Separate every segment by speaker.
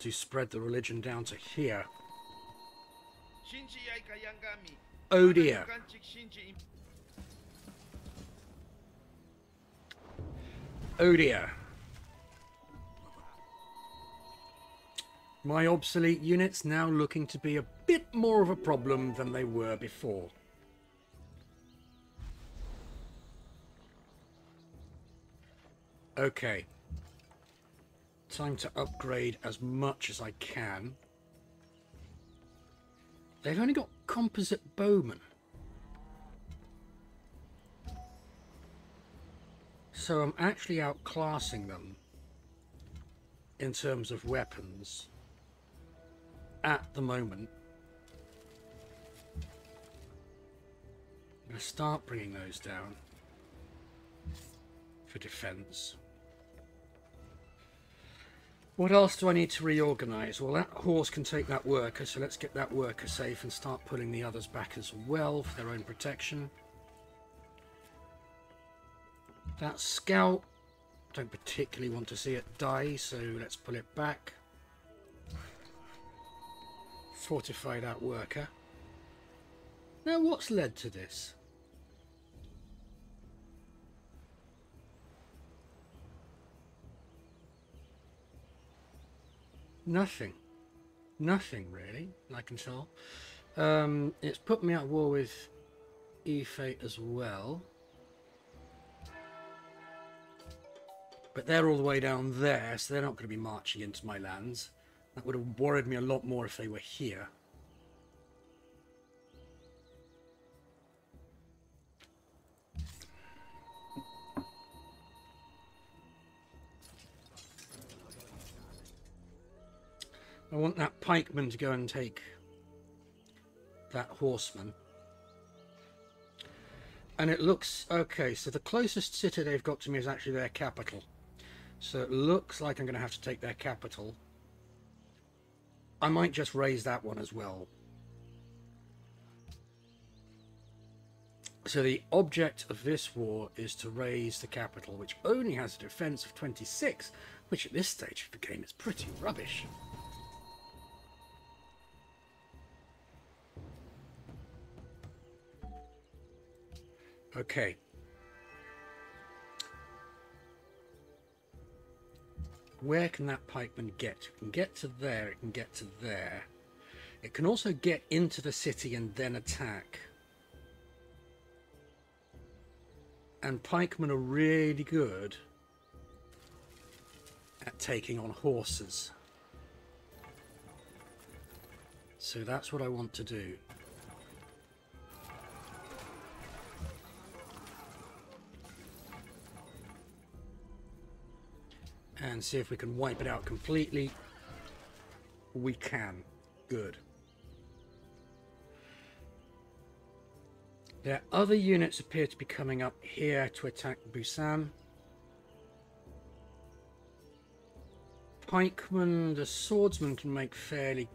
Speaker 1: to spread the religion down to here. Oh dear. Oh dear. My obsolete units now looking to be a bit more of a problem than they were before. Okay. Time to upgrade as much as I can. They've only got composite bowmen. So I'm actually outclassing them in terms of weapons at the moment. I'm going to start bringing those down for defense. What else do I need to reorganize? Well, that horse can take that worker, so let's get that worker safe and start pulling the others back as well for their own protection. That scout, don't particularly want to see it die, so let's pull it back. Fortify that worker. Now, what's led to this? Nothing. Nothing, really, I can tell. It's put me at war with Ife as well. But they're all the way down there, so they're not going to be marching into my lands. That would have worried me a lot more if they were here. I want that pikeman to go and take that horseman. And it looks... okay, so the closest city they've got to me is actually their capital. So it looks like I'm going to have to take their capital. I might just raise that one as well. So the object of this war is to raise the capital, which only has a defense of 26, which at this stage of the game is pretty rubbish. Okay. Where can that pikeman get? It can get to there, it can get to there. It can also get into the city and then attack. And pikemen are really good at taking on horses. So that's what I want to do. And see if we can wipe it out completely. We can. Good. Their other units appear to be coming up here to attack Busan. Pikeman, the swordsman can make fairly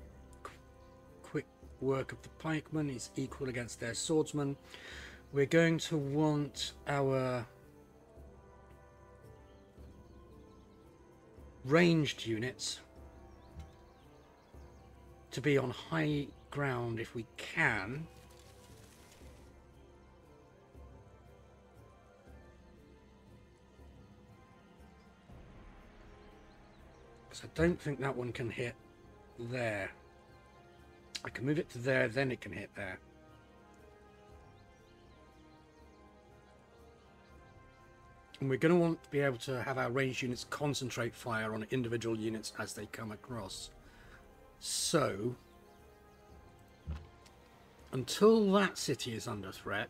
Speaker 1: quick work of the pikeman. He's equal against their swordsman. We're going to want our ranged units to be on high ground if we can. Because I don't think that one can hit there. I can move it to there, then it can hit there. And we're going to want to be able to have our ranged units concentrate fire on individual units as they come across. So, until that city is under threat,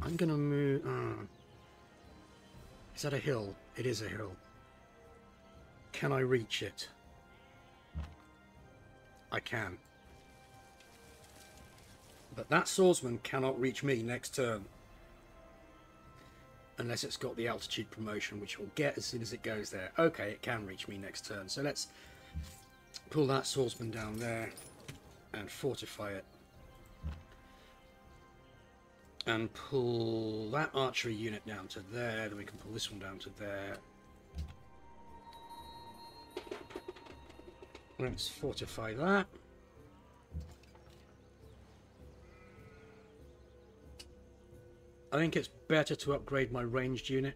Speaker 1: I'm going to move... is that a hill? It is a hill. Can I reach it? I can. But that swordsman cannot reach me next turn. Unless it's got the altitude promotion, which we'll get as soon as it goes there. Okay, it can reach me next turn. So let's pull that swordsman down there and fortify it. And pull that archery unit down to there. Then we can pull this one down to there. Let's fortify that. I think it's better to upgrade my ranged unit.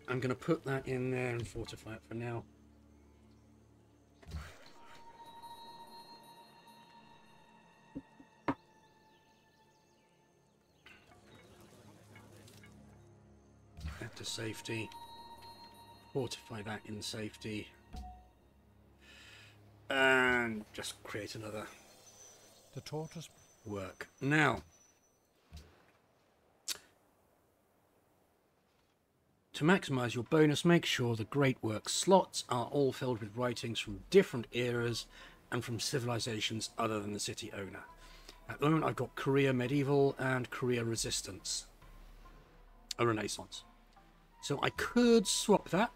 Speaker 1: I'm going to put that in there and fortify it for now. That to safety. Fortify that in safety. And just create another
Speaker 2: The tortoise.
Speaker 1: work. Now, to maximize your bonus, make sure the great work slots are all filled with writings from different eras and from civilizations other than the city owner. At the moment I've got Korea Medieval and Korea Resistance. A Renaissance. So I could swap that.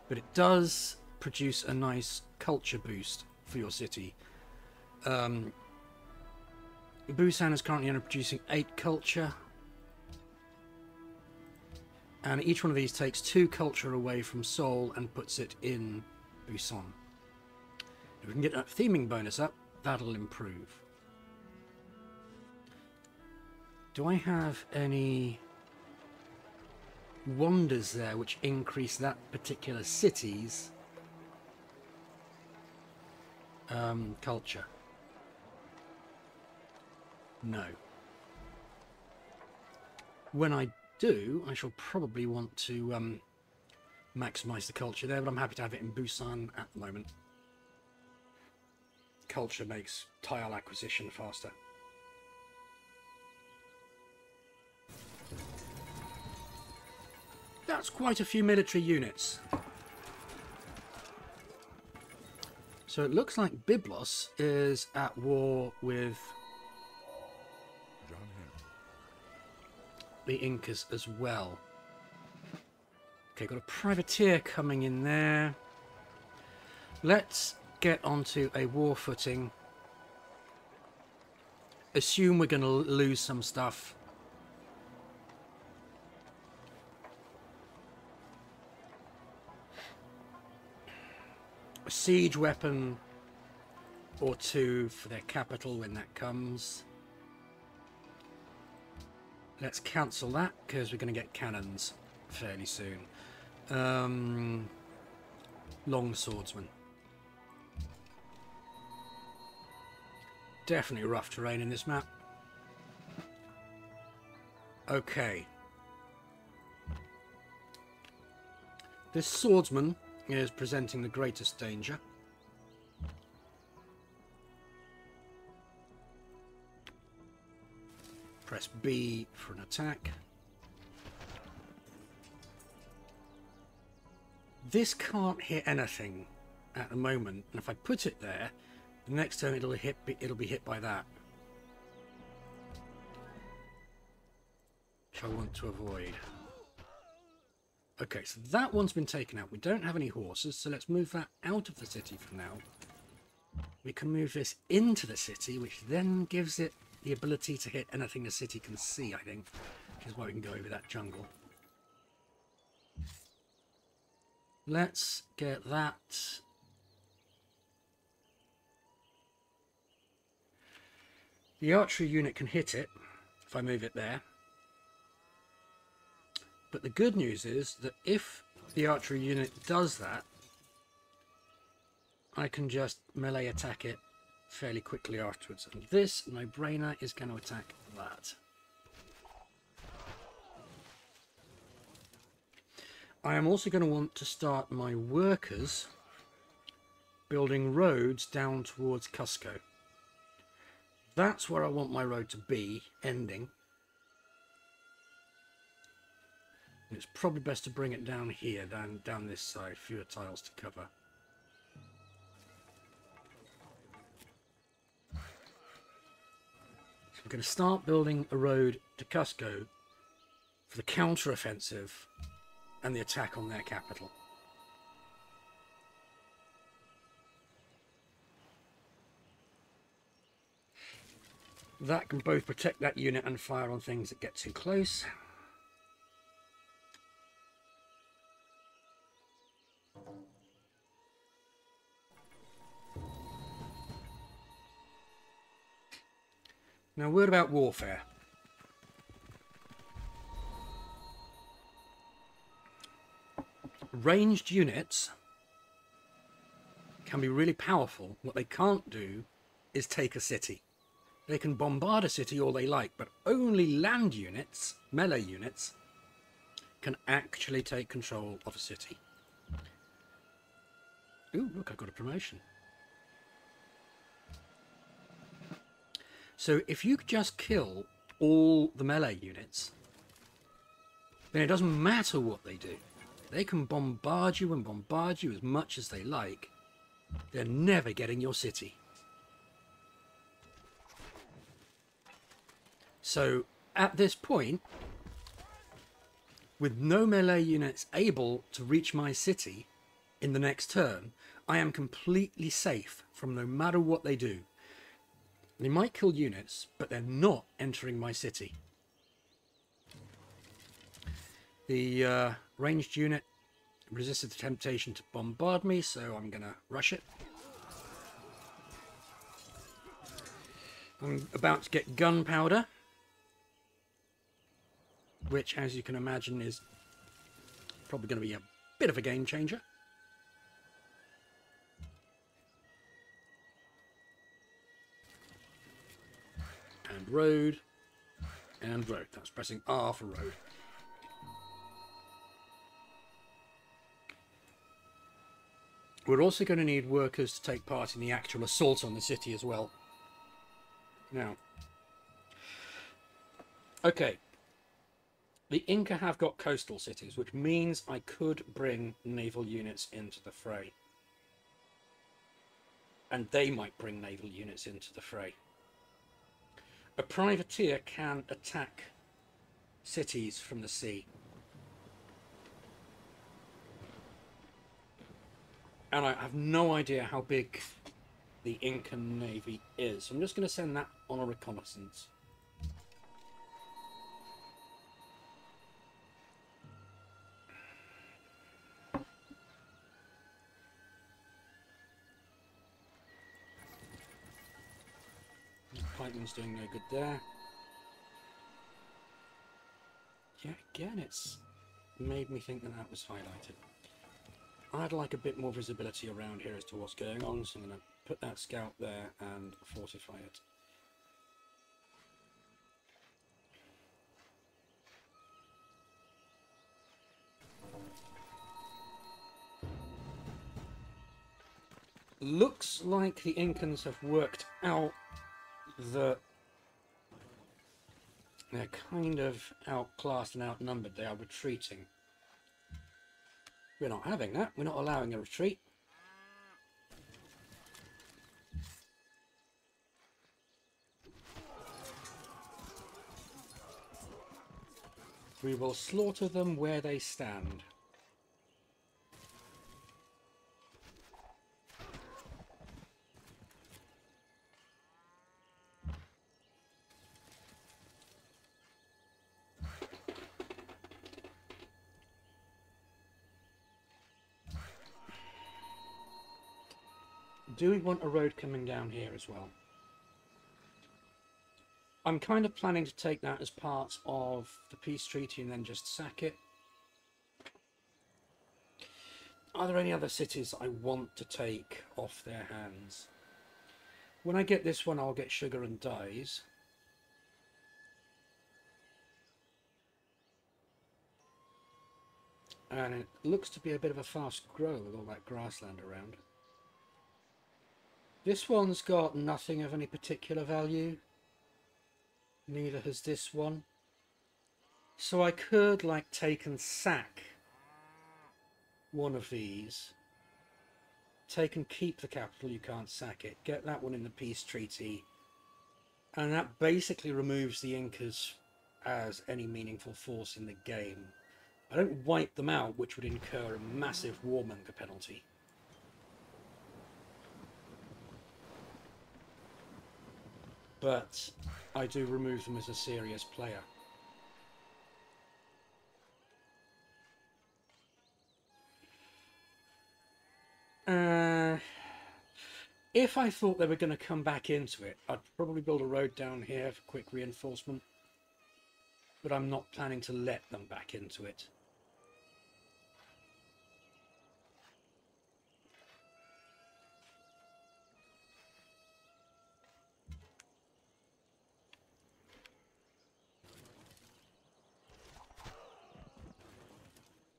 Speaker 1: But it does produce a nice culture boost for your city. Busan is currently only producing 8 culture. And each one of these takes 2 culture away from Seoul and puts it in Busan. If we can get that theming bonus up, that'll improve. Do I have any wonders there which increase that particular city's culture? No. When I do, I shall probably want to maximize the culture there, but I'm happy to have it in Busan at the moment. Culture makes tile acquisition faster. That's quite a few military units. So it looks like Byblos is at war with the Incas as well. Okay, got a privateer coming in there. Let's get onto a war footing. Assume we're going to lose some stuff. A siege weapon or 2 for their capital when that comes. Let's cancel that because we're going to get cannons fairly soon. Long swordsman. Definitely rough terrain in this map. Okay. This swordsman is presenting the greatest danger. Press B for an attack. This can't hit anything at the moment, and if I put it there, the next turn it'll be hit by that, which I want to avoid. Okay, so that one's been taken out. We don't have any horses, so let's move that out of the city for now. We can move this into the city, which then gives it the ability to hit anything the city can see, I think, which is why we can go over that jungle. Let's get that. The archery unit can hit it if I move it there. But the good news is that if the archery unit does that, I can just melee attack it fairly quickly afterwards. And this no-brainer is going to attack that. I am also going to want to start my workers building roads down towards Cusco. That's where I want my road to be, ending. And it's probably best to bring it down here, down this side, fewer tiles to cover. So I'm going to start building a road to Cusco for the counter-offensive and the attack on their capital. That can both protect that unit and fire on things that get too close. Now, a word about warfare. Ranged units can be really powerful. What they can't do is take a city. They can bombard a city all they like, but only land units, melee units, can actually take control of a city. Ooh, look, I got a promotion. So if you just kill all the melee units, then it doesn't matter what they do. They can bombard you and bombard you as much as they like. They're never getting your city. So at this point, with no melee units able to reach my city in the next turn, I am completely safe from no matter what they do. They might kill units, but they're not entering my city. The ranged unit resisted the temptation to bombard me, so I'm going to rush it. I'm about to get gunpowder, which, as you can imagine, is probably going to be a bit of a game changer. And road, and road. That's pressing R for road. We're also going to need workers to take part in the actual assault on the city as well. Now, okay. The Inca have got coastal cities, which means I could bring naval units into the fray. And they might bring naval units into the fray. A privateer can attack cities from the sea. And I have no idea how big the Incan navy is. So I'm just going to send that on a reconnaissance. Pikeman's doing no good there. Yeah, again, it's made me think that that was highlighted. I'd like a bit more visibility around here as to what's going on, so I'm going to put that scout there and fortify it. Looks like the Incans have worked out that they're kind of outclassed and outnumbered. They are retreating. We're not having that. We're not allowing a retreat. We will slaughter them where they stand. Do we want a road coming down here as well? I'm kind of planning to take that as part of the peace treaty and then just sack it. Are there any other cities I want to take off their hands? When I get this one, I'll get sugar and dyes. And it looks to be a bit of a fast grow with all that grassland around. This one's got nothing of any particular value. Neither has this one. So I could, like, take and sack one of these. Take and keep the capital, you can't sack it. Get that one in the peace treaty. And that basically removes the Incas as any meaningful force in the game. I don't wipe them out, which would incur a massive warmonger penalty. But I do remove them as a serious player. If I thought they were going to come back into it, I'd probably build a road down here for quick reinforcement. But I'm not planning to let them back into it.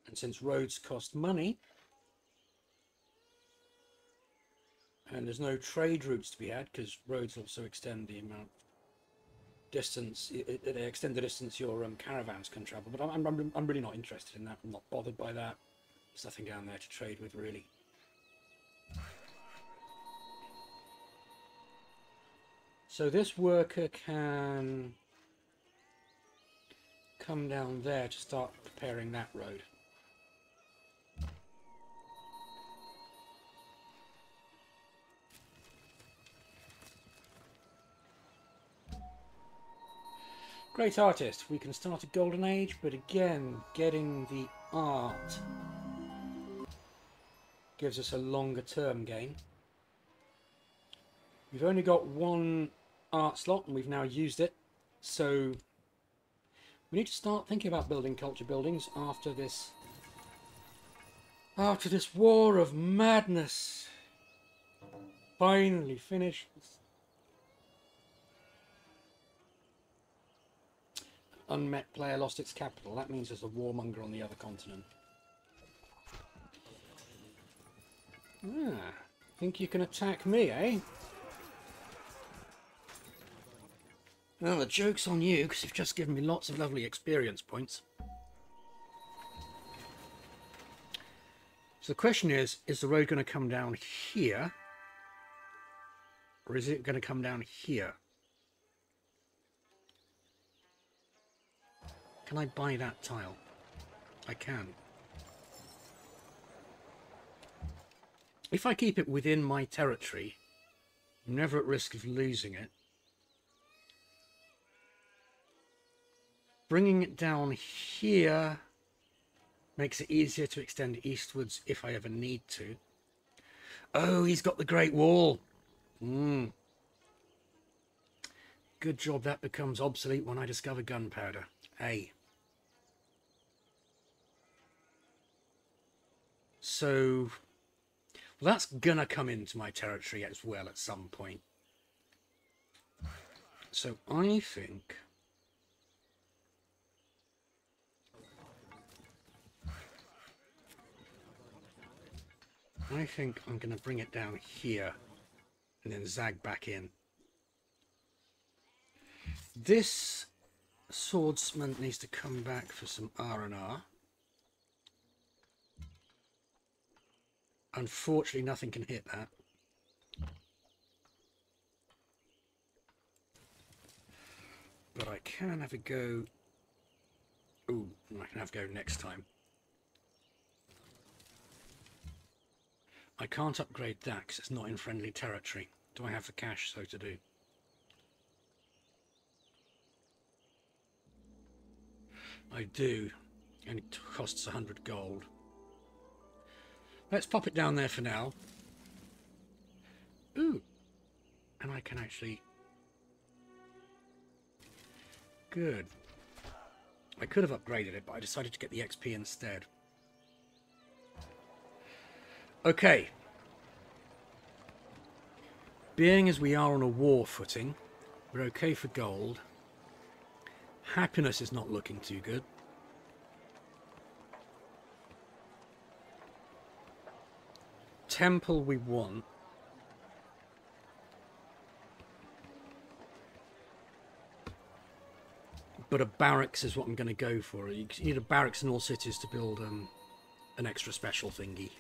Speaker 1: And since roads cost money, and there's no trade routes to be had, because roads also extend the amount distance, they extend the distance your caravans can travel. But I'm really not interested in that. I'm not bothered by that. There's nothing down there to trade with, really. So this worker can come down there to start preparing that road. Great artist. We can start a golden age, but again, getting the art gives us a longer term gain. We've only got one art slot and we've now used it, so we need to start thinking about building culture buildings after this war of madness finally finishes. Unmet player lost its capital. That means there's a warmonger on the other continent. Think you can attack me, eh? Well, the joke's on you, because you've just given me lots of lovely experience points. So the question is the road going to come down here? Or is it going to come down here? Can I buy that tile? I can. If I keep it within my territory, I'm never at risk of losing it. Bringing it down here makes it easier to extend eastwards if I ever need to. Oh, he's got the Great Wall. Good job that becomes obsolete when I discover gunpowder. Hey. So, well, that's gonna come into my territory as well at some point. So I think I'm going to bring it down here and then zag back in. This swordsman needs to come back for some R&R. Unfortunately, nothing can hit that. But I can have a go. Ooh, I can have a go next time. I can't upgrade that because it's not in friendly territory. Do I have the cash so to do? I do, and it costs 100 gold. Let's pop it down there for now. Ooh, and I can actually... Good. I could have upgraded it, but I decided to get the XP instead. Okay. Being as we are on a war footing, we're okay for gold. Happiness is not looking too good. Temple we want. But a barracks is what I'm going to go for. You need a barracks in all cities to build an extra special thingy.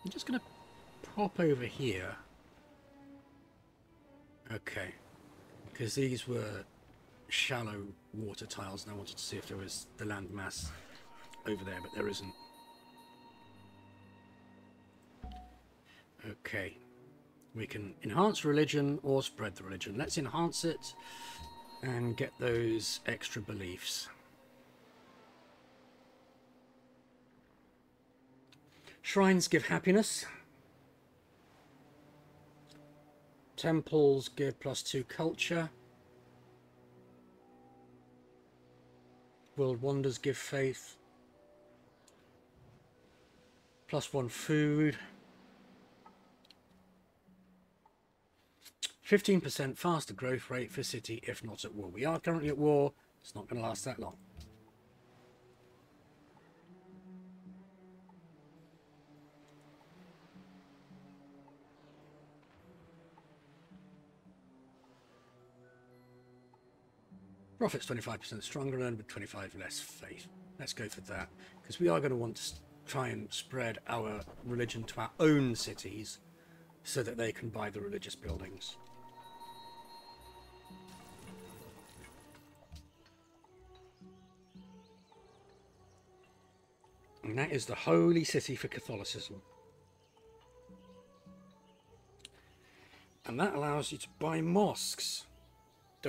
Speaker 1: I'm just going to pop over here. Okay. Because these were shallow water tiles and I wanted to see if there was the land mass over there, but there isn't. Okay. We can enhance religion or spread the religion. Let's enhance it and get those extra beliefs. Shrines give happiness. Temples give +2 culture. World wonders give faith. +1 food. 15% faster growth rate for city if not at war. We are currently at war. It's not going to last that long. Profits 25% stronger and with 25 less faith. Let's go for that, because we are going to want to try and spread our religion to our own cities so that they can buy the religious buildings. And that is the holy city for Catholicism. And that allows you to buy mosques.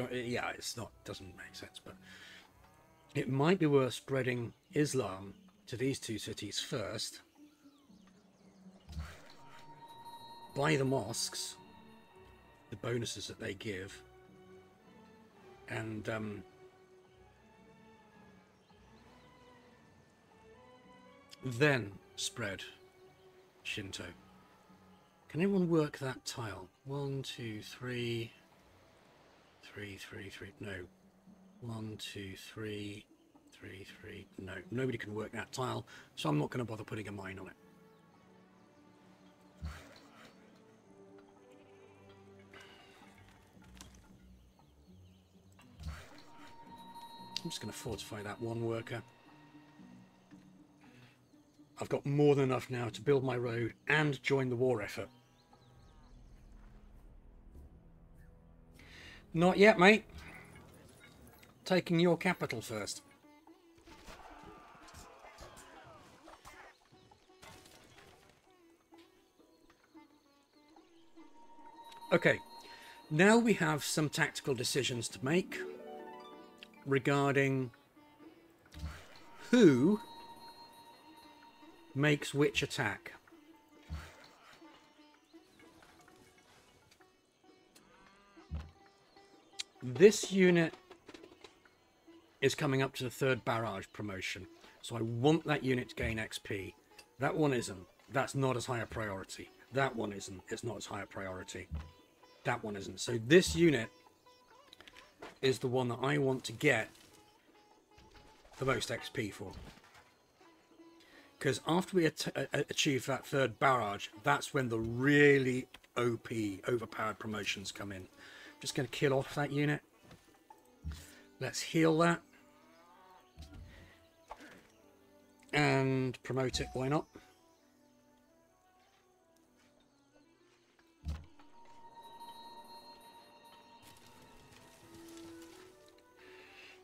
Speaker 1: Yeah, it's not, doesn't make sense, but it might be worth spreading Islam to these two cities first. Buy the mosques, the bonuses that they give, and then spread Shinto. Can anyone work that tile? 1, 2, 3, 3, 3, 3. No. 1, 2, 3, 3, 3. No, nobody can work that tile, so I'm not going to bother putting a mine on it. I'm just going to fortify that one worker. I've got more than enough now to build my road and join the war effort. Not yet, mate. Taking your capital first. Okay, now we have some tactical decisions to make regarding who makes which attack. This unit is coming up to the 3rd barrage promotion, so I want that unit to gain XP. That one isn't. That's not as high a priority. That one isn't. It's not as high a priority. That one isn't. So this unit is the one that I want to get the most XP for. Because after we achieve that 3rd barrage, that's when the really OP, overpowered promotions come in. Just going to kill off that unit. Let's heal that. And promote it, why not?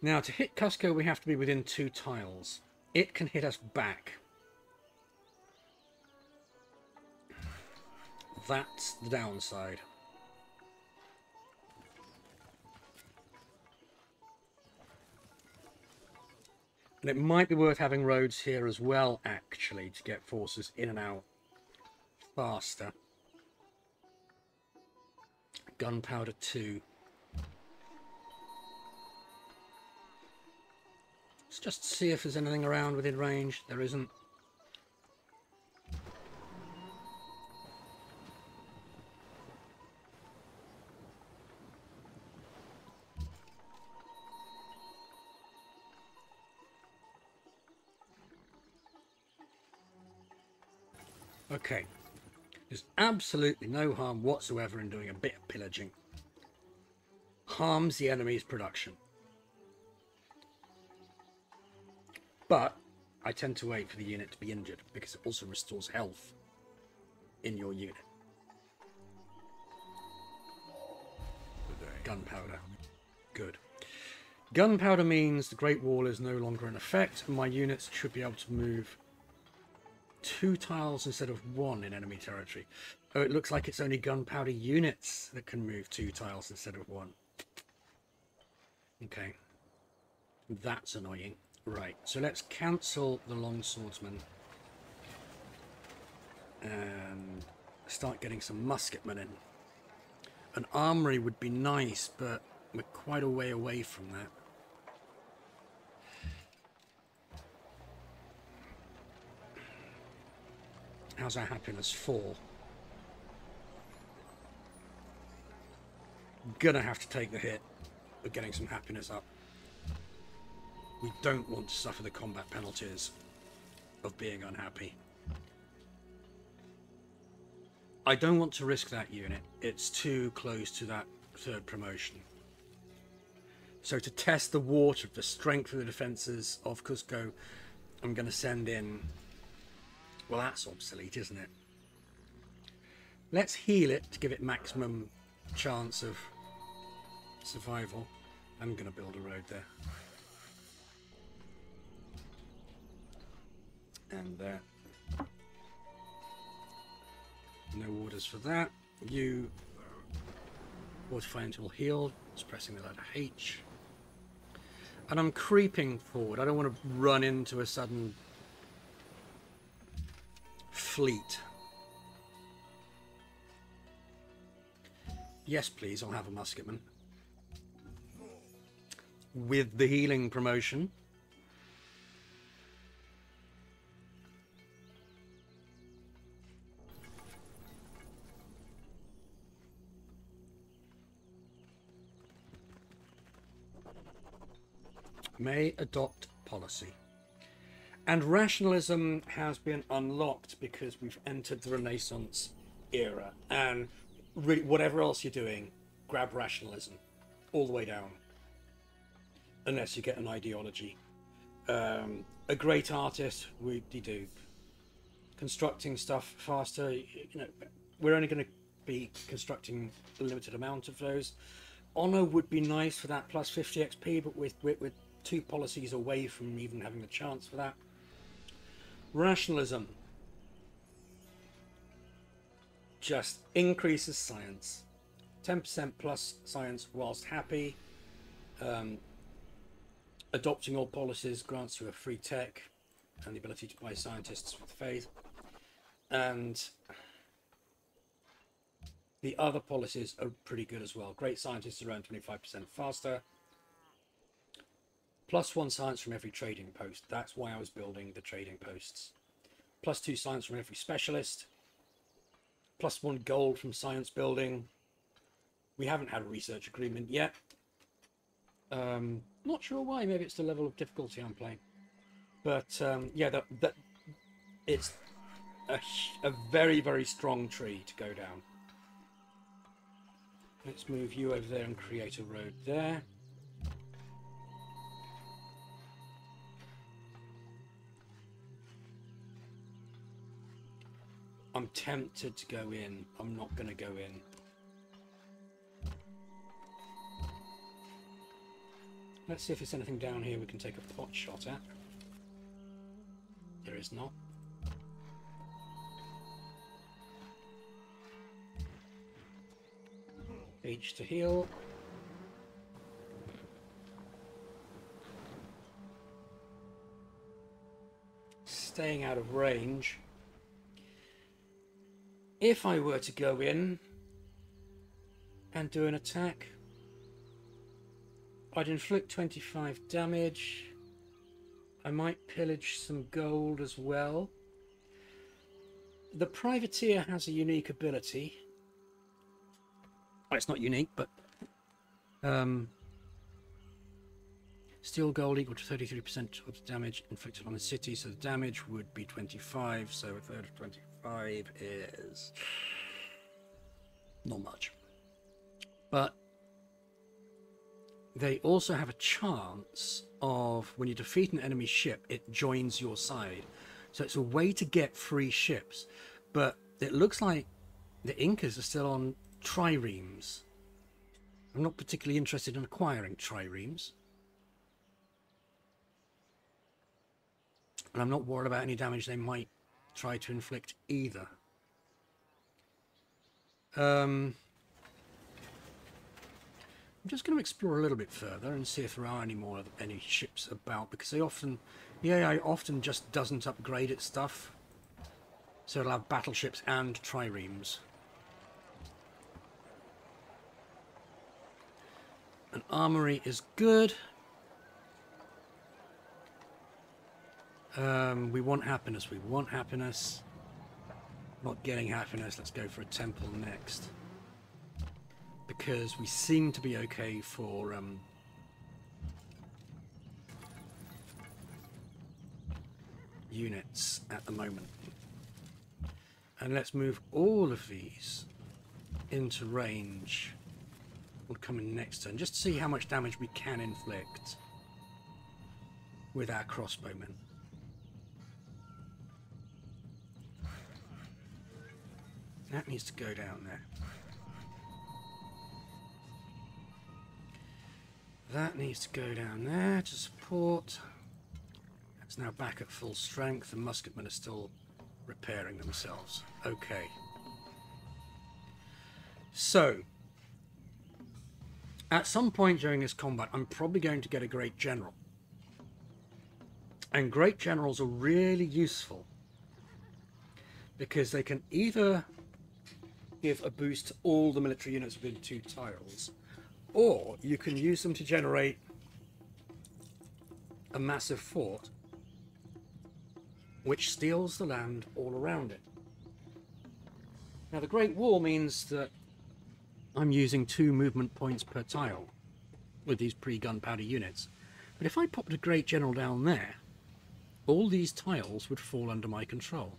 Speaker 1: Now, to hit Cusco, we have to be within 2 tiles. It can hit us back. That's the downside. And it might be worth having roads here as well, actually, to get forces in and out faster. Gunpowder 2. Let's just see if there's anything around within range. There isn't. Okay, there's absolutely no harm whatsoever in doing a bit of pillaging. Harms the enemy's production. But I tend to wait for the unit to be injured because it also restores health in your unit. Gunpowder. Good. Gunpowder means the Great Wall is no longer in effect, and my units should be able to move 2 tiles instead of 1 in enemy territory. Oh, it looks like it's only gunpowder units that can move 2 tiles instead of 1. Okay. That's annoying. Right, so let's cancel the longswordsman. and start getting some musketmen in. An armory would be nice, but we're quite a way away from that. How's our happiness? 4. Gonna have to take the hit of getting some happiness up. We don't want to suffer the combat penalties of being unhappy. I don't want to risk that unit. It's too close to that 3rd promotion. So to test the water of the strength of the defences of Cusco, I'm going to send in... Well, that's obsolete, isn't it? Let's heal it to give it maximum chance of survival. I'm going to build a road there. And there. No orders for that. You fortify until healed. Just pressing the letter H. And I'm creeping forward. I don't want to run into a sudden fleet. Yes, please. I'll have a musketman. With the healing promotion. May adopt policy. And rationalism has been unlocked because we've entered the Renaissance era. And whatever else you're doing, grab rationalism all the way down. Unless you get an ideology. A great artist, whoop-de-doo. Constructing stuff faster, you know, we're only going to be constructing a limited amount of those. Honor would be nice for that plus 50 XP, but we're 2 policies away from even having the chance for that. Rationalism just increases science. 10% plus science whilst happy. Adopting all policies grants you a free tech and the ability to buy scientists with faith. And the other policies are pretty good as well. Great scientists around 25% faster. +1 science from every trading post. That's why I was building the trading posts. +2 science from every specialist. +1 gold from science building. We haven't had a research agreement yet. Not sure why. Maybe it's the level of difficulty I'm playing. But yeah, that it's a very, very strong tree to go down. Let's move you over there and create a road there. I'm tempted to go in. I'm not going to go in. Let's see if there's anything down here we can take a pot shot at. There is not. H to heal. Staying out of range. If I were to go in and do an attack, I'd inflict 25 damage. I might pillage some gold as well. The privateer has a unique ability. Well, it's not unique, but steal gold equal to 33% of the damage inflicted on the city, so the damage would be 25, so a third of 25 is not much. But they also have a chance of, when you defeat an enemy ship, it joins your side. So it's a way to get free ships. But it looks like the Incas are still on triremes. I'm not particularly interested in acquiring triremes. And I'm not worried about any damage they might try to inflict either. I'm just going to explore a little bit further and see if there are any ships about, because they often, the AI often just doesn't upgrade its stuff. So it'll have battleships and triremes. An armory is good. We want happiness. We want happiness. Not getting happiness. Let's go for a temple next. Because we seem to be okay for units at the moment. And let's move all of these into range. We'll come in next turn just to see how much damage we can inflict with our crossbowmen. That needs to go down there. That needs to go down there to support. It's now back at full strength. The musketmen are still repairing themselves. Okay. So, at some point during this combat, I'm probably going to get a great general. And great generals are really useful because they can either give a boost to all the military units within 2 tiles, or you can use them to generate a massive fort which steals the land all around it. Now the Great Wall means that I'm using 2 movement points per tile with these pre-gunpowder units. But if I popped a Great General down there, all these tiles would fall under my control.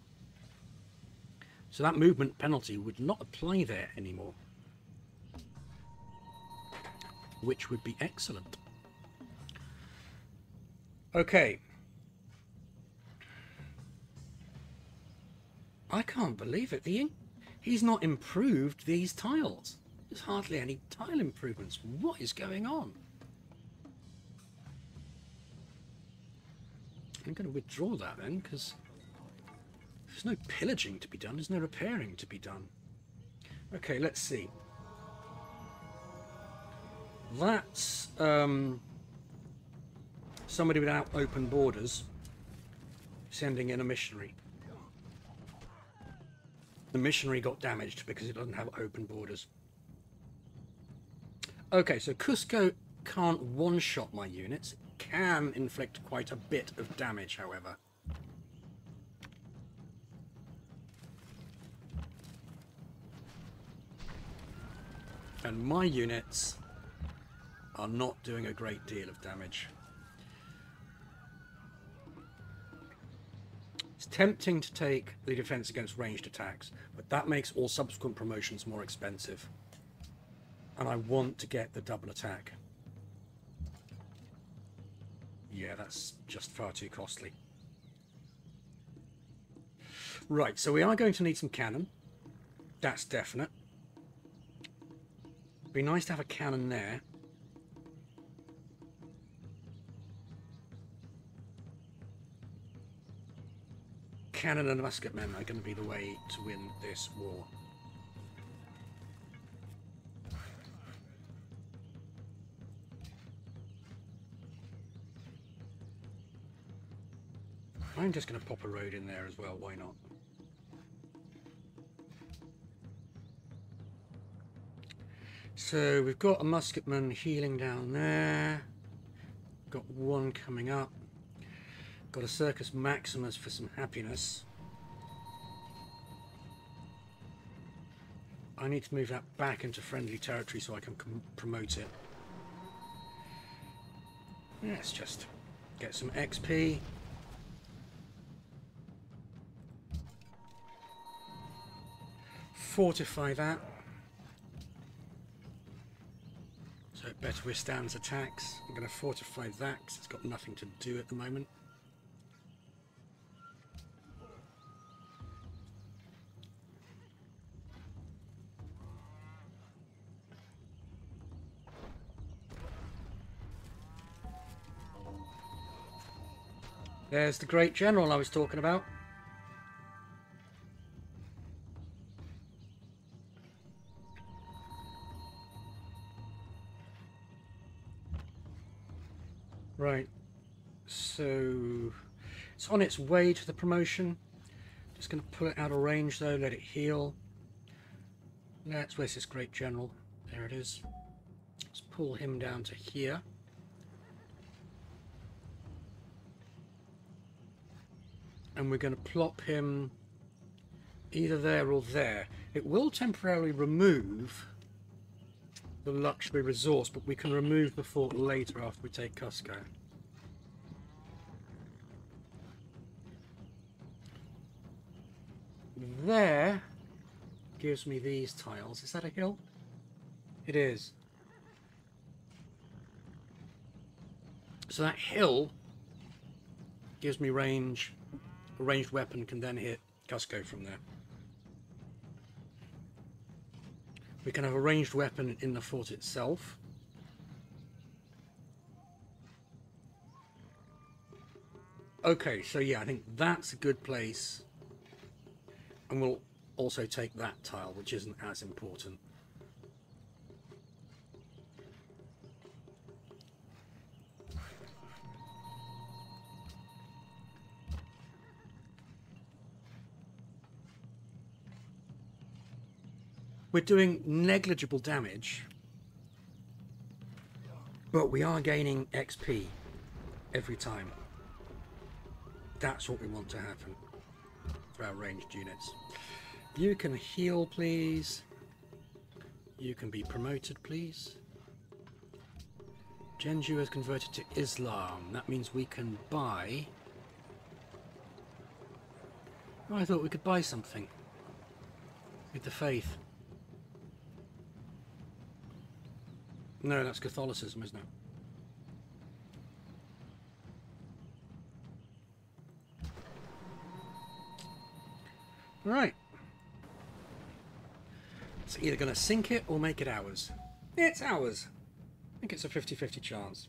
Speaker 1: So that movement penalty would not apply there anymore, which would be excellent. Okay. I can't believe it. He's not improved these tiles. There's hardly any tile improvements. What is going on? I'm going to withdraw that then, because there's no pillaging to be done. There's no repairing to be done. Okay, let's see. That's somebody without open borders sending in a missionary. The missionary got damaged because it doesn't have open borders. Okay, so Cusco can't one-shot my units. It can inflict quite a bit of damage, however. And my units are not doing a great deal of damage. It's tempting to take the defense against ranged attacks, but that makes all subsequent promotions more expensive. And I want to get the double attack. Yeah, that's just far too costly. Right, so we are going to need some cannon. That's definite. Be nice to have a cannon there. Cannon and musketmen are going to be the way to win this war. I'm just going to pop a road in there as well, why not? So we've got a musketman healing down there. Got one coming up. Got a Circus Maximus for some happiness. I need to move that back into friendly territory so I can promote it. Let's just get some XP. Fortify that. So it better withstands attacks. I'm going to fortify that because it's got nothing to do at the moment. There's the great general I was talking about. Right, so it's on its way to the promotion. Just going to pull it out of range though, let it heal. Where's this great general? There it is. Let's pull him down to here. And we're going to plop him either there or there. It will temporarily remove the luxury resource, but we can remove the fort later after we take Cusco. There gives me these tiles. Is that a hill? It is. So that hill gives me range. A ranged weapon can then hit Cusco from there. We can have a ranged weapon in the fort itself. Okay, so yeah, I think that's a good place. And we'll also take that tile, which isn't as important. We're doing negligible damage, but we are gaining XP every time. That's what we want to happen for our ranged units. You can heal, please. You can be promoted, please. Genju has converted to Islam. That means we can buy... Oh, I thought we could buy something with the faith. No, that's Catholicism, isn't it? Right. It's either going to sink it or make it ours. It's ours. I think it's a 50-50 chance.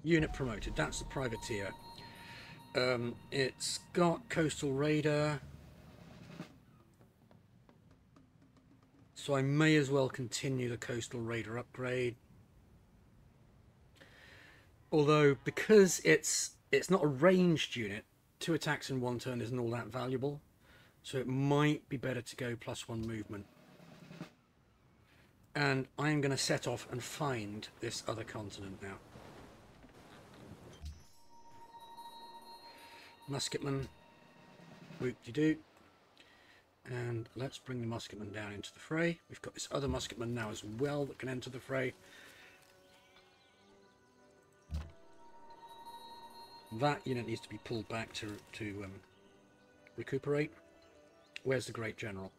Speaker 1: Unit promoted, that's the privateer. It's got coastal raider, so I may as well continue the coastal raider upgrade. Although, because it's not a ranged unit, 2 attacks in 1 turn isn't all that valuable, so it might be better to go +1 movement. And I'm going to set off and find this other continent now. Musketman, whoop-de-doo. And let's bring the musketman down into the fray. We've got this other musketman now as well that can enter the fray. That unit needs to be pulled back to recuperate. Where's the Great General?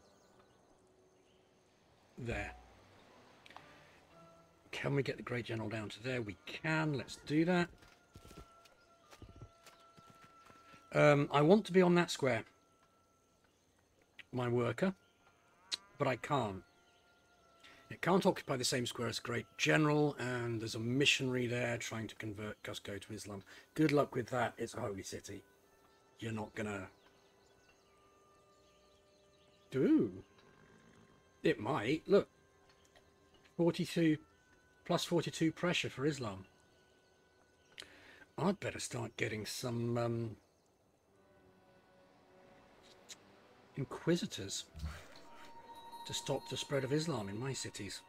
Speaker 1: There. Can we get the Great General down to there? We can. Let's do that. I want to be on that square, my worker, but I can't. It can't occupy the same square as Great General, and there's a missionary there trying to convert Cusco to Islam. Good luck with that. It's a holy city. You're not gonna... Ooh. It might. Look. 42 plus 42 pressure for Islam. I'd better start getting some inquisitors to stop the spread of Islam in my cities.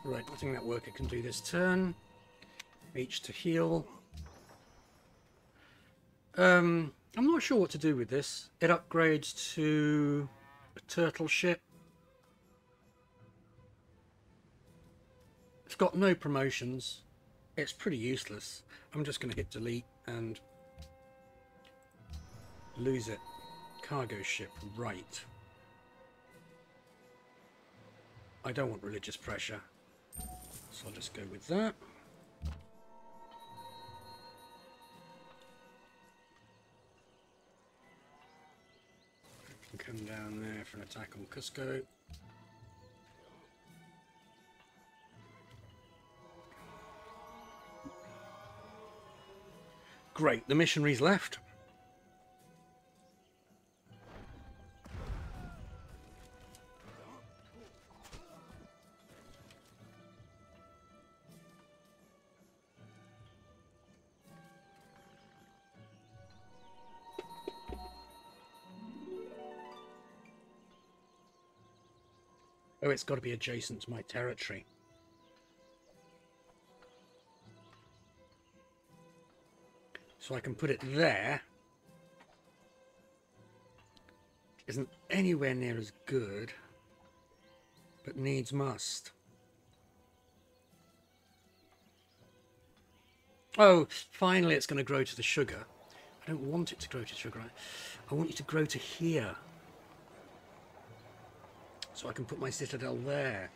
Speaker 1: Right, I think that worker can do this turn. H to heal. I'm not sure what to do with this. It upgrades to a turtle ship. It's got no promotions. It's pretty useless. I'm just going to hit delete and lose it. Cargo ship, right. I don't want religious pressure, so I'll just go with that. Come down there for an attack on Cusco. Great, the missionaries left. Oh, it's got to be adjacent to my territory. So I can put it there. Isn't anywhere near as good, but needs must. Oh, finally it's going to grow to the sugar. I don't want it to grow to sugar. I want you to grow to here. So I can put my citadel there.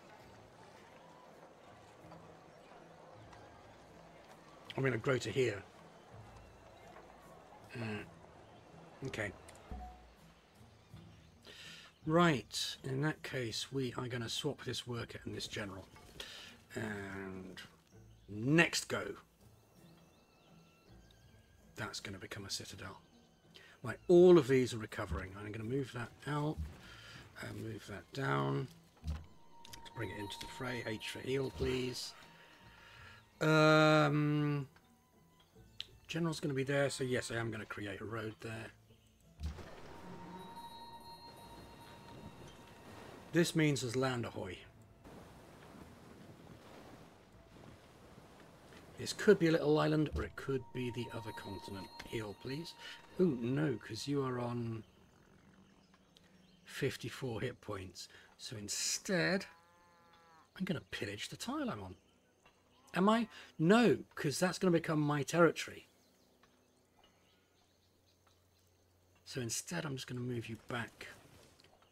Speaker 1: I'm going to grow to here. Okay. Right, in that case, we are going to swap this worker and this general. And next go. That's going to become a citadel. Right, all of these are recovering. I'm going to move that out. Move that down. Let's bring it into the fray. H for heal, please. General's going to be there, so yes, I am going to create a road there. This means there's land ahoy. This could be a little island, or it could be the other continent. Heal, please. Oh, no, because you are on 54 hit points. So instead, I'm going to pillage the tile I'm on. Am I? No, because that's going to become my territory. So instead, I'm just going to move you back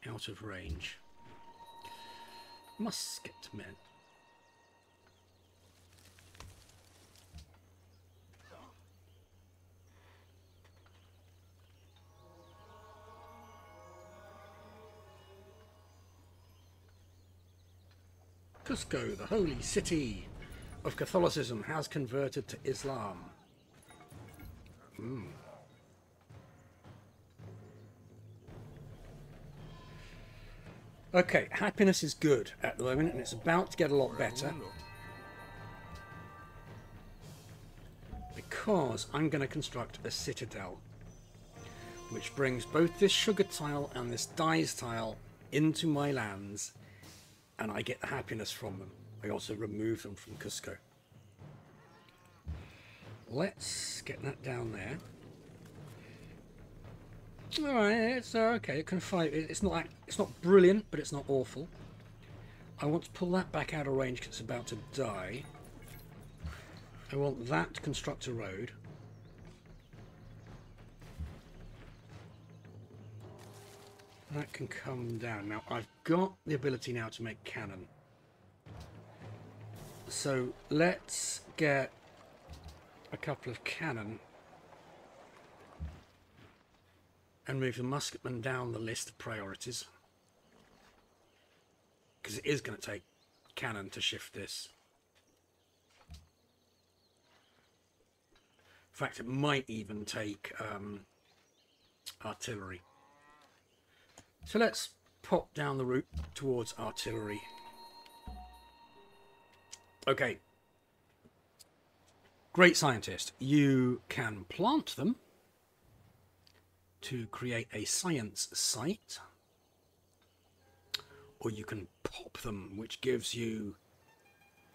Speaker 1: out of range. Musketmen. Cusco, the holy city of Catholicism, has converted to Islam. Okay, happiness is good at the moment, and it's about to get a lot better. Because I'm going to construct a citadel, which brings both this sugar tile and this dyes tile into my lands, and I get the happiness from them. I also remove them from Cusco. Let's get that down there. All right, it's okay. It can fight. It's not brilliant, but it's not awful. I want to pull that back out of range because it's about to die. I want that to construct a road. That can come down. Now I've got the ability now to make cannon. So let's get a couple of cannon and move the musketmen down the list of priorities, because it is going to take cannon to shift this. In fact, it might even take artillery. So let's pop down the route towards artillery. Okay. Great scientist. You can plant them to create a science site, or you can pop them, which gives you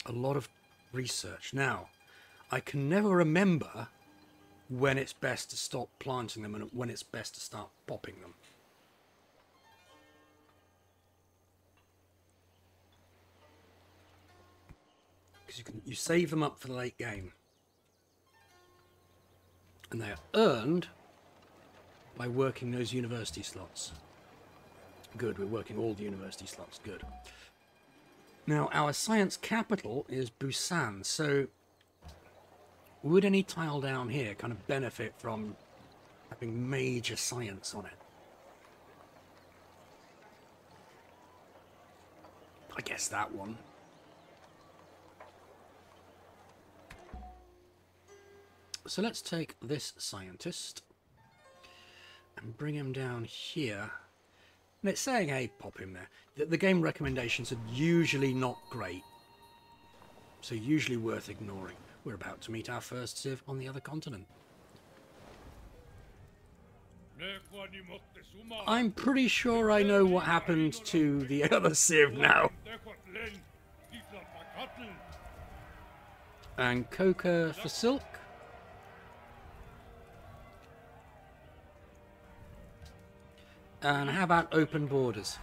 Speaker 1: a lot of research. Now, I can never remember when it's best to stop planting them and when it's best to start popping them. Because you save them up for the late game, and they are earned by working those university slots. Good, we're working all the university slots. Good. Now, our science capital is Busan, so would any tile down here kind of benefit from having major science on it? I guess that one. So let's take this scientist and bring him down here. And it's saying, hey, pop him there. The game recommendations are usually not great. So usually worth ignoring. We're about to meet our first civ on the other continent. I'm pretty sure I know what happened to the other civ now. And coca for silk. And how about open borders?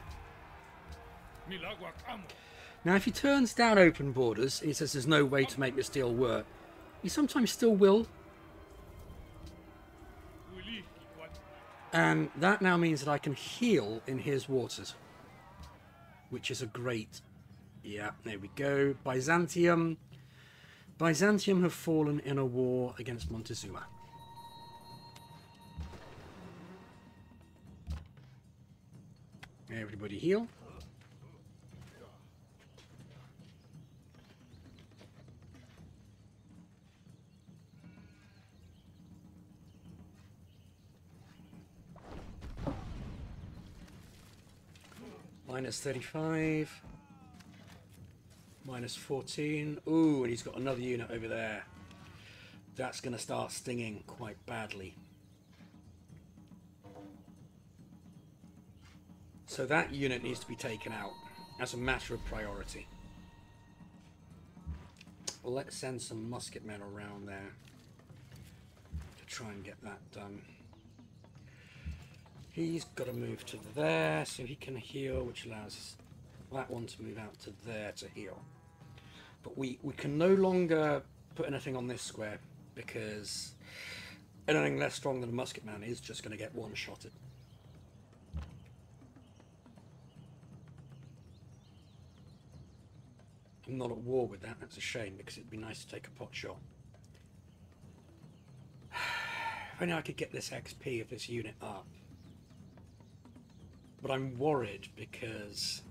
Speaker 1: Now, if he turns down open borders, he says there's no way to make this deal work. He sometimes still will. And that now means that I can heal in his waters. Which is a great... Yeah, there we go. Byzantium. Byzantium have fallen in a war against Montezuma. Everybody heal. Minus 35. Minus 14. Ooh, and he's got another unit over there. That's going to start stinging quite badly. So that unit needs to be taken out as a matter of priority. Let's send some musket men around there to try and get that done. He's got to move to there so he can heal, which allows that one to move out to there to heal. But we can no longer put anything on this square because anything less strong than a musket man is just going to get one-shotted. I'm not at war with that. That's a shame because it'd be nice to take a pot shot. If only I could get this XP of this unit up. But I'm worried because...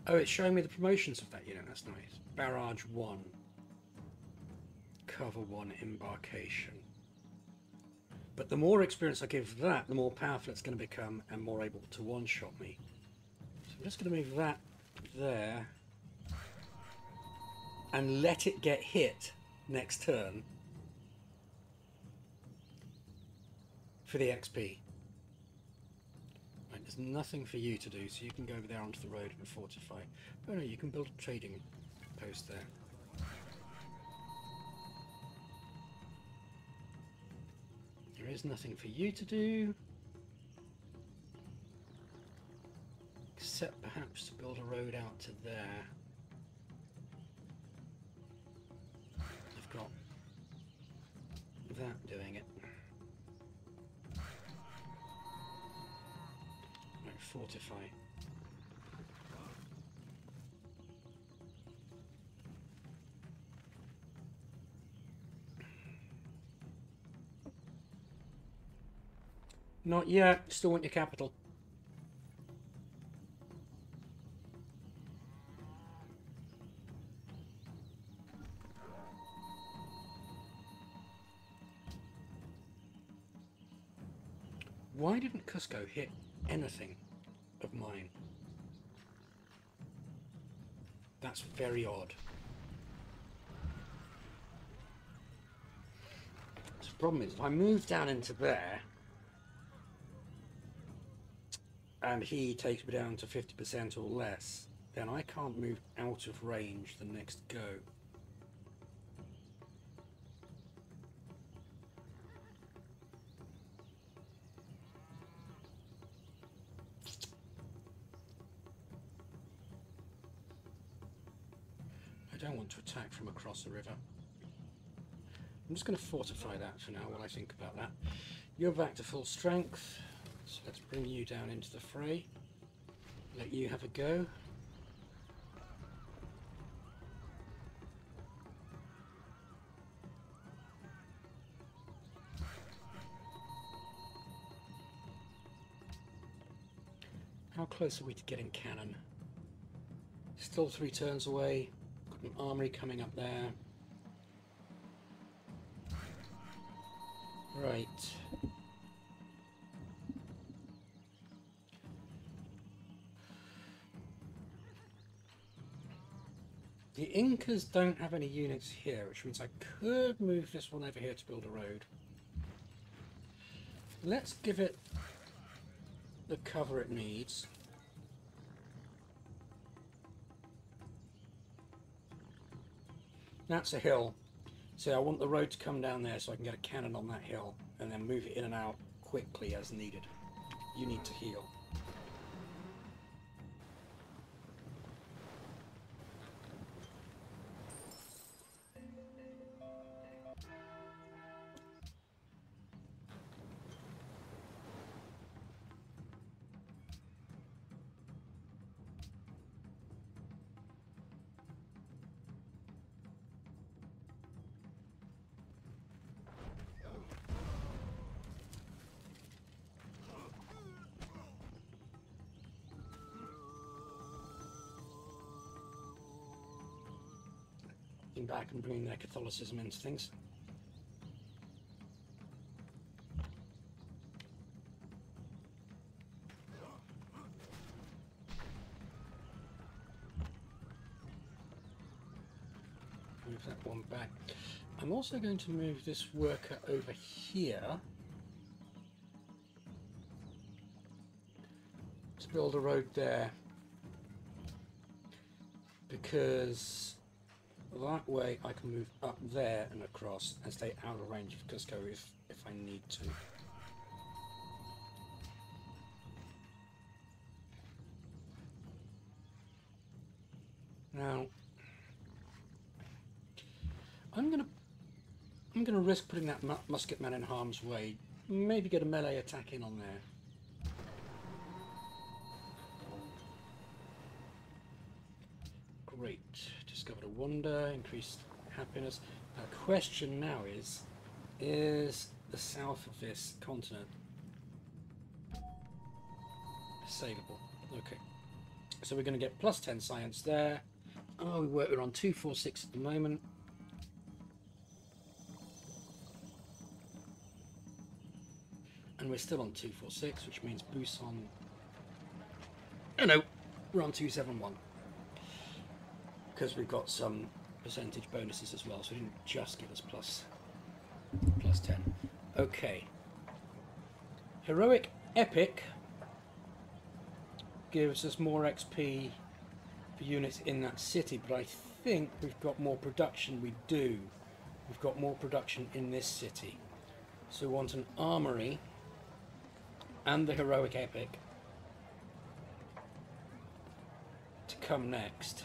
Speaker 1: Oh, it's showing me the promotions of that unit. That's nice. Barrage 1. Cover 1 embarkation. But the more experience I give that, the more powerful it's going to become and more able to one-shot me. So I'm just going to move that there. And let it get hit next turn. For the XP. Right, there's nothing for you to do, so you can go over there onto the road and fortify. Oh no, you can build a trading post there. There is nothing for you to do. Except perhaps to build a road out to there. I've got that doing it. Right, fortify. Not yet. Still want your capital. Why didn't Cusco hit anything of mine? That's very odd. So the problem is, if I move down into there, and he takes me down to 50% or less, then I can't move out of range the next go. I don't want to attack from across the river. I'm just going to fortify that for now while I think about that. You're back to full strength, so let's bring you down into the fray. Let you have a go. How close are we to getting cannon? Still 3 turns away. Got an armory coming up there. Right. The Incas don't have any units here, which means I could move this one over here to build a road. Let's give it the cover it needs. That's a hill. So I want the road to come down there so I can get a cannon on that hill and then move it in and out quickly as needed. You need to heal. Back and bringing their Catholicism into things. Move that one back. I'm also going to move this worker over here to build a road there, because that way I can move up there and across and stay out of range of Cusco if I need to. Now I'm gonna risk putting that musket man in harm's way. Maybe get a melee attack in on there. Great. Discovered a wonder, increased happiness. Now the question now is the south of this continent saleable? Okay. So we're going to get plus 10 science there. Oh, we're on 246 at the moment. And we're still on 246, which means Busan... Oh no, we're on 271. Because we've got some percentage bonuses as well, so it didn't just give us plus 10. Okay. Heroic Epic gives us more XP for units in that city, but I think we've got more production. We do. We've got more production in this city. So we want an armory and the Heroic Epic to come next.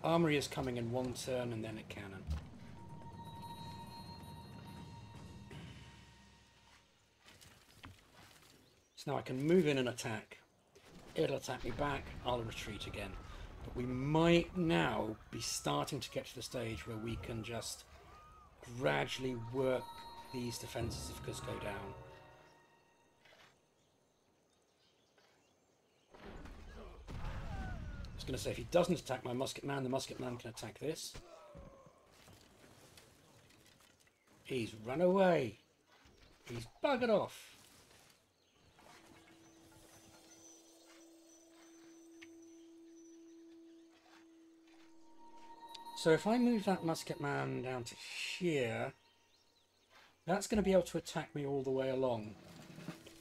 Speaker 1: Armory is coming in one turn and then a cannon. So now I can move in and attack. It'll attack me back, I'll retreat again. But we might now be starting to get to the stage where we can just gradually work these defences of Cusco down. I was going to say, if he doesn't attack my musket man, the musket man can attack this. He's run away. He's buggered off. So if I move that musket man down to here, that's going to be able to attack me all the way along.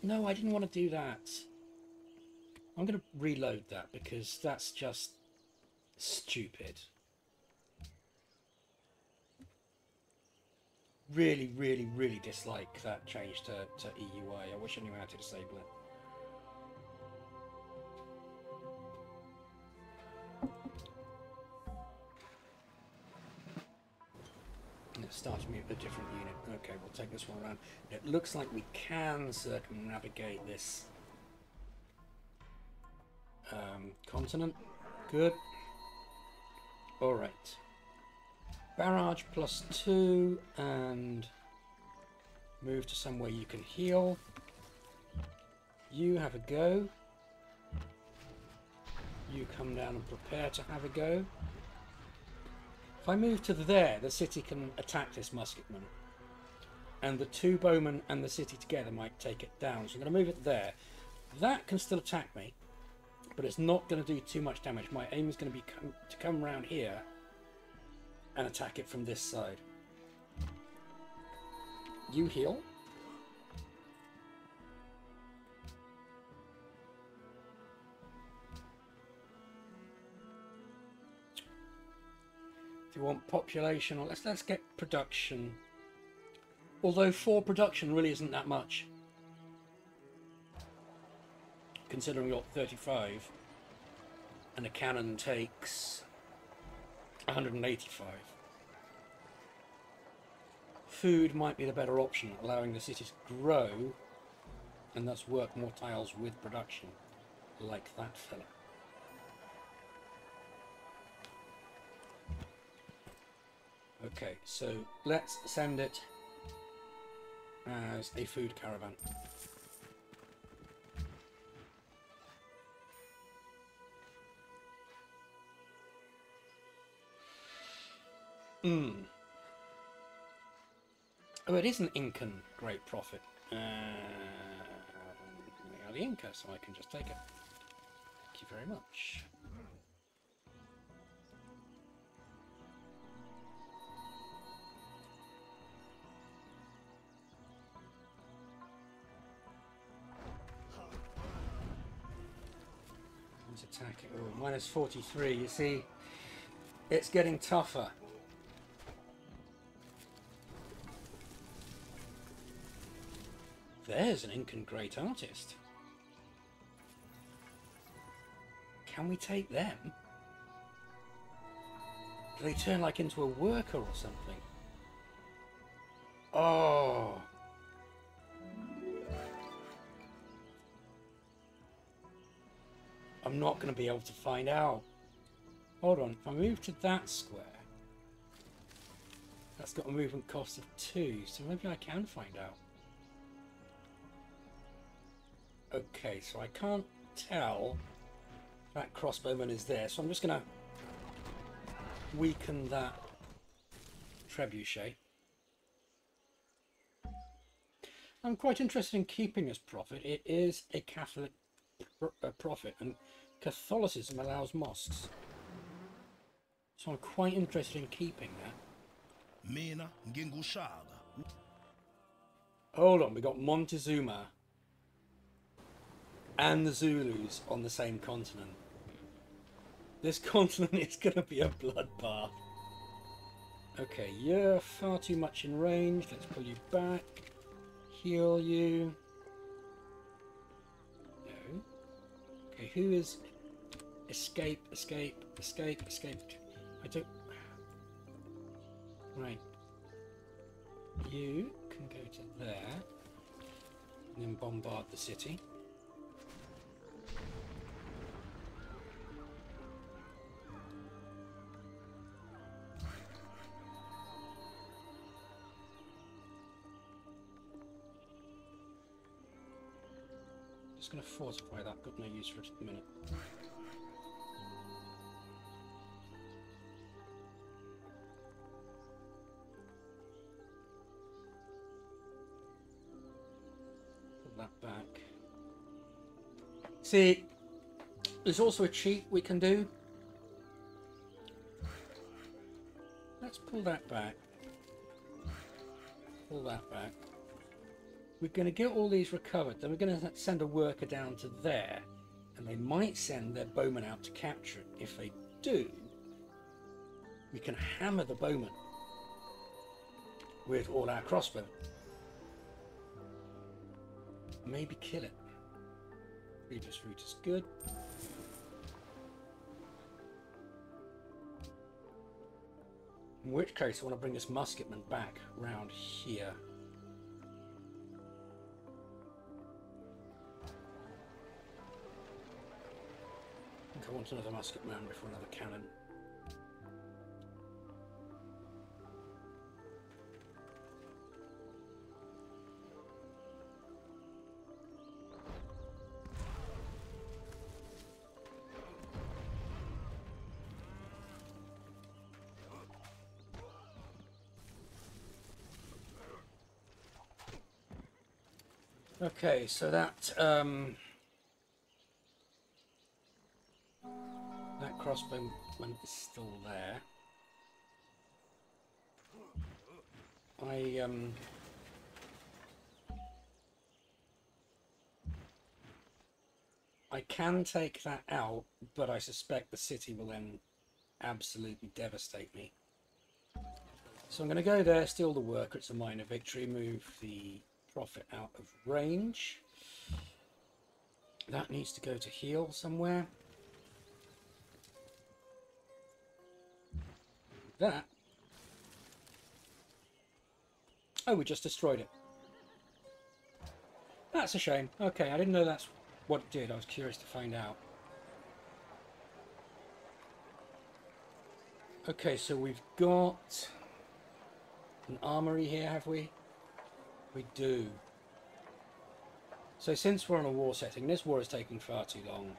Speaker 1: No, I didn't want to do that. I'm going to reload that because that's just stupid. Really, really, really dislike that change to EUI. I wish I knew how to disable it. It's starting me with a different unit. Okay, we'll take this one around. It looks like we can circumnavigate this continent. Good. All right. Barrage +2 and move to somewhere you can heal. You have a go. You come down and prepare to have a go. If I move to there, the city can attack this musketman. And the 2 bowmen and the city together might take it down. So I'm going to move it there. That can still attack me, but it's not going to do too much damage. My aim is going to be to come around here and attack it from this side. You heal. If you want population, or let's get production. Although 4 production really isn't that much, considering we've got 35, and a cannon takes 185. Food might be the better option, allowing the city to grow and thus work more tiles with production, like that fella. Okay, so let's send it as a food caravan. Oh, it is an Incan great prophet. We are the Inca, so I can just take it. Thank you very much. Let's attack it. Oh, minus 43. You see, it's getting tougher. There's an Incan great artist. Can we take them? Do they turn like into a worker or something? Oh. I'm not going to be able to find out. Hold on, if I move to that square, that's got a movement cost of 2, so maybe I can find out. Okay, so I can't tell that crossbowman is there, so I'm just going to weaken that trebuchet. I'm quite interested in keeping this prophet. It is a Catholic prophet, and Catholicism allows mosques. So I'm quite interested in keeping that. Hold on, we got Montezuma and the Zulus on the same continent. This continent is going to be a bloodbath. Okay, you're far too much in range. Let's pull you back. Heal you. No. Okay, who is... Escape, escape, escape, escape. I don't... Right. You can go to there. And then bombard the city. Just going to fortify that, got no use for it at the minute. Put that back. See, there's also a cheat we can do. Let's pull that back. Pull that back. We're going to get all these recovered, then we're going to send a worker down to there, and they might send their bowman out to capture it. If they do, we can hammer the bowman with all our crossbow. Maybe kill it. Previous route is good. In which case I want to bring this musketman back round here. I want another musketman before another cannon. Okay, so that that crossbowman is still there. I can take that out, but I suspect the city will then absolutely devastate me. So I'm going to go there, steal the worker. It's a minor victory. Move the prophet out of range. That needs to go to heal somewhere. That. Oh, we just destroyed it. That's a shame. Okay, I didn't know that's what it did. I was curious to find out. Okay, so we've got an armory here, have we? We do. So since we're on a war setting, this war is taking far too long.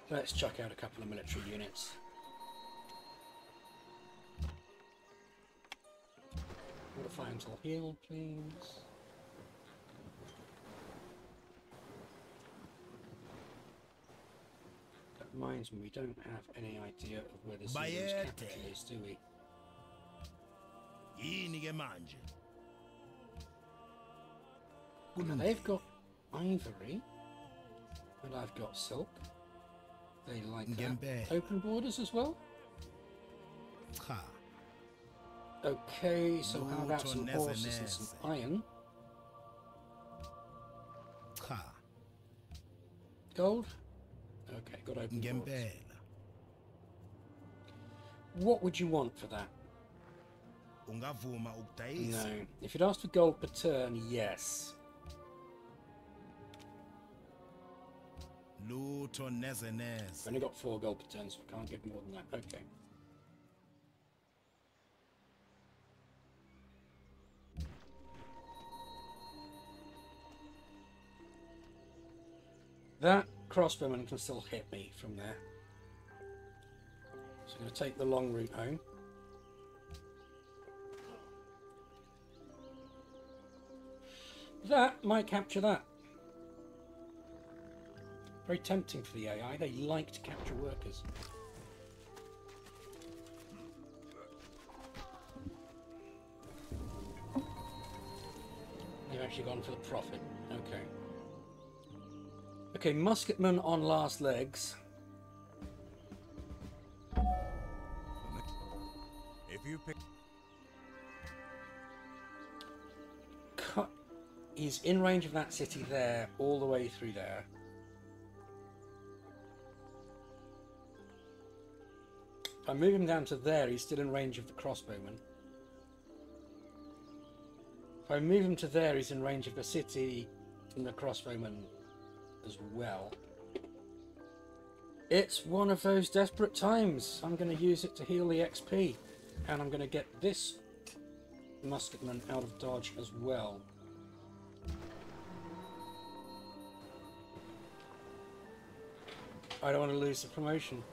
Speaker 1: Let's chuck out a couple of military units. Fortify until healed, please. That reminds me, we don't have any idea of where the Zulu's capital is, do we? They've got ivory, and I've got silk. They like that. Open borders as well. Okay, so how about some horses and some iron? Gold? Okay, got open borders. What would you want for that? No. If you'd asked for gold per turn, yes. I've only got 4 gold per turn, so I can't get more than that. Okay. That crossbowman can still hit me from there. So I'm going to take the long route home. That might capture that. Very tempting for the AI. They like to capture workers. They've actually gone for the profit. Okay. Okay, musketman on last legs.
Speaker 3: If you pick,
Speaker 1: He's in range of that city there, all the way through there. If I move him down to there, he's still in range of the crossbowman. If I move him to there, he's in range of the city and the crossbowman as well. It's one of those desperate times. I'm going to use it to heal the XP, and I'm going to get this musketman out of dodge as well. I don't want to lose the promotion.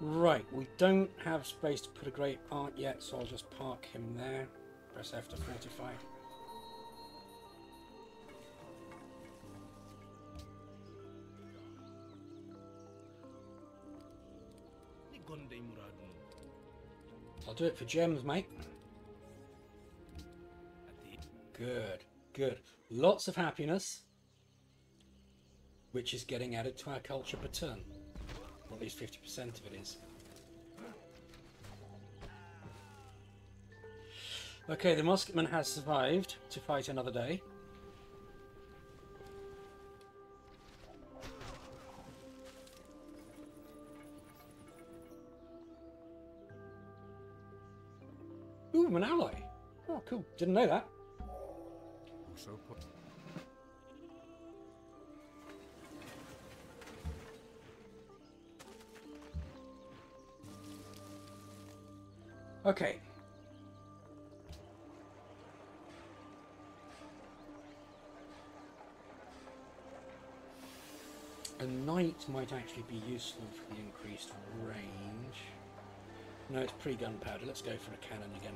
Speaker 1: Right, we don't have space to put a great art yet, so I'll just park him there. Press F to fortify. I'll do it for gems, mate. Good, good. Lots of happiness, which is getting added to our culture per turn. Or at least 50% of it is. Okay, the musketman has survived to fight another day. Ooh, I'm an ally. Oh, cool. Didn't know that.
Speaker 3: also put.
Speaker 1: Okay. A knight might actually be useful for the increased range. No, it's pre-gunpowder. Let's go for a cannon again.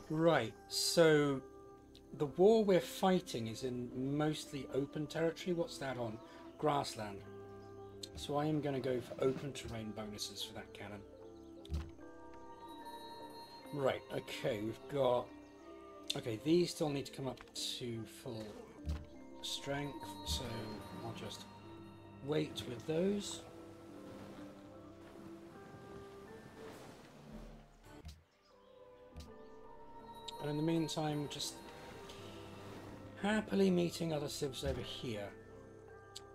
Speaker 1: Right, so the war we're fighting is in mostly open territory. What's that on? Grassland. So I am going to go for open terrain bonuses for that cannon. Right, okay, we've got... Okay, these still need to come up to full strength, so I'll just wait with those. And in the meantime, just happily meeting other civs over here.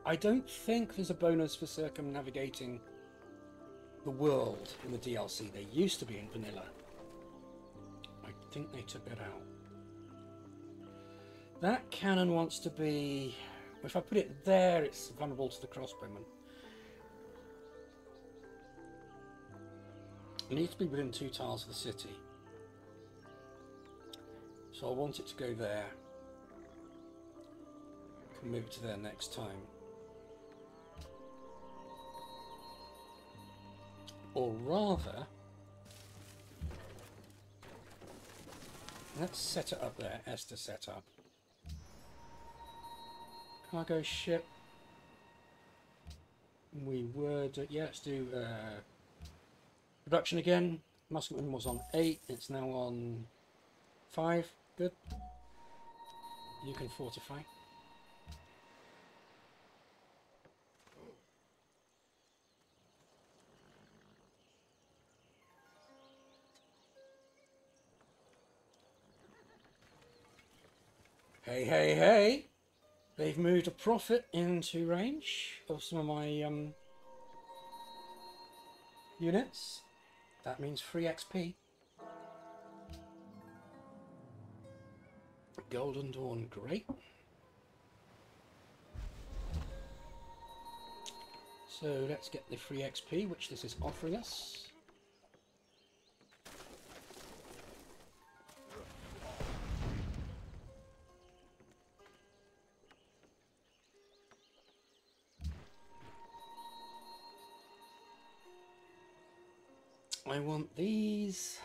Speaker 1: I don't think there's a bonus for circumnavigating the world in the DLC. There used to be in vanilla. I think they took it out. That cannon wants to be... If I put it there, it's vulnerable to the crossbowman. It needs to be within 2 tiles of the city. So I want it to go there. Can move it to there next time. Or rather, let's set it up there. S to set up. Cargo ship. We would, yeah, let's do production again. Musketman was on 8, it's now on 5. Good. You can fortify. Hey, hey, hey! They've moved a prophet into range of some of my units. That means free XP. Golden Dawn, great. So let's get the free XP, which this is offering us. I want these.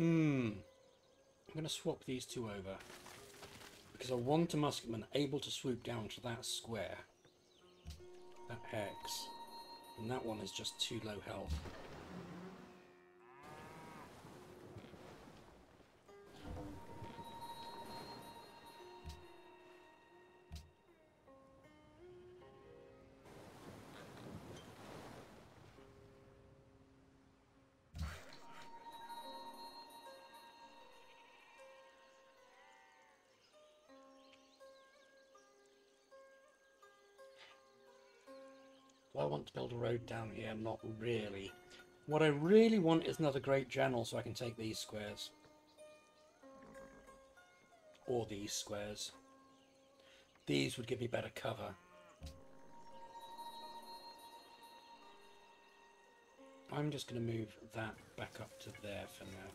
Speaker 1: I'm going to swap these two over because I want a musketman able to swoop down to that square, that hex, and that one is just too low health. Do I want to build a road down here? Not really. What I really want is another great general so I can take these squares. Or these squares. These would give me better cover. I'm just going to move that back up to there for now.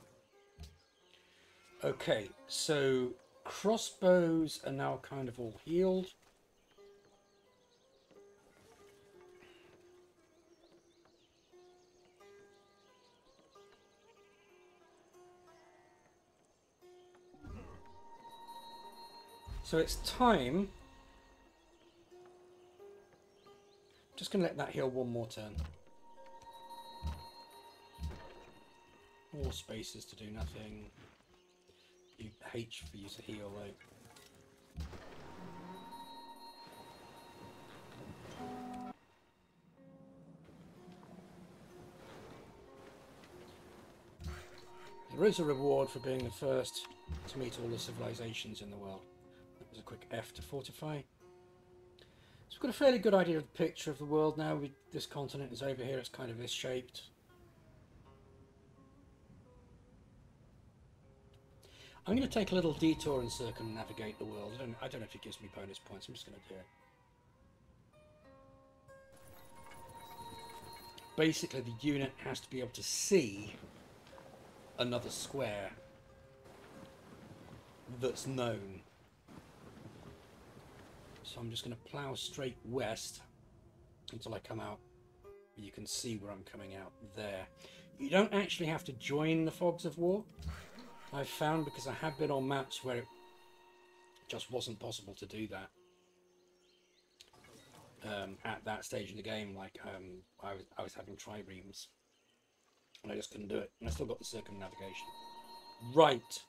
Speaker 1: Okay, so crossbows are now kind of all healed. So it's time. Just going to let that heal one more turn. More spaces to do nothing. You H for you to heal, right? There is a reward for being the first to meet all the civilizations in the world. That was a quick F to fortify. So we've got a fairly good idea of the picture of the world now. This continent is over here, it's kind of this-shaped. I'm going to take a little detour and circumnavigate the world. I don't know if it gives me bonus points, I'm just going to do it. Basically, the unit has to be able to see another square that's known. So I'm just going to plough straight west until I come out. You can see where I'm coming out there. You don't actually have to join the Fogs of War, I've found, because I have been on maps where it just wasn't possible to do that at that stage of the game. Like I was having triremes and I just couldn't do it, and I still got the circumnavigation. Right,